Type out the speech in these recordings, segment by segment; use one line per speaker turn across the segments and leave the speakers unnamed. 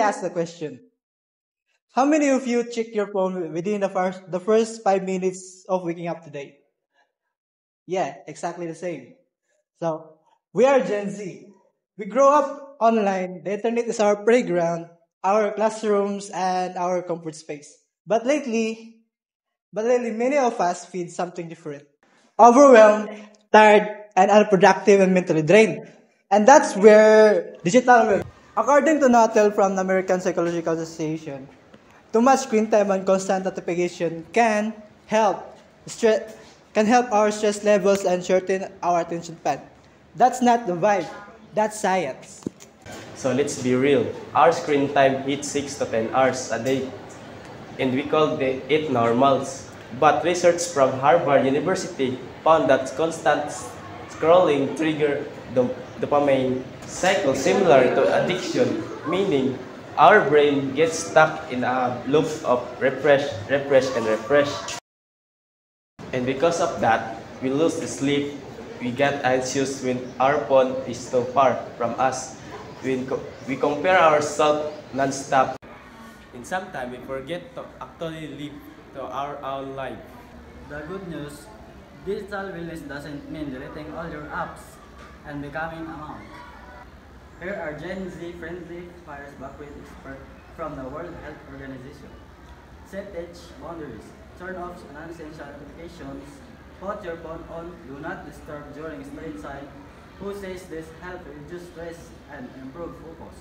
ask the question. How many of you check your phone within the first 5 minutes of waking up today? Yeah, exactly the same. So, we are Gen Z. We grow up online. The internet is our playground, our classrooms, and our comfort space. But lately, many of us feel something different. Overwhelmed, tired, and unproductive and mentally drained. And that's where digital well. According to Natal from the American Psychological Association, too much screen time and constant notification help stress can help our stress levels and shorten our attention span. That's not the vibe, that's science.
So let's be real. Our screen time hits 6 to 10 hours a day, and we call it normals. But research from Harvard University found that constant scrolling trigger the dopamine cycle similar to addiction, meaning our brain gets stuck in a loop of refresh, refresh, and refresh. And because of that, we lose the sleep. We get anxious when our phone is so far from us. We compare ourselves non-stop. And sometimes we forget to actually live to our own life.
The good news, digital wellness doesn't mean deleting all your apps and becoming a monk. Here are Gen Z friendly fires back with expert from the World Health Organization. Set age boundaries. Turn off non-essential notifications. Put your phone on do not disturb during screen time. Who says this helps reduce stress and improve focus?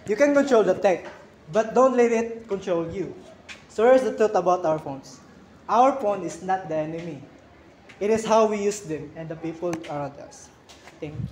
You can control the tech, but don't let it control you. So here's the truth about our phones. Our phone is not the enemy. It is how we use them and the people around us. Thanks.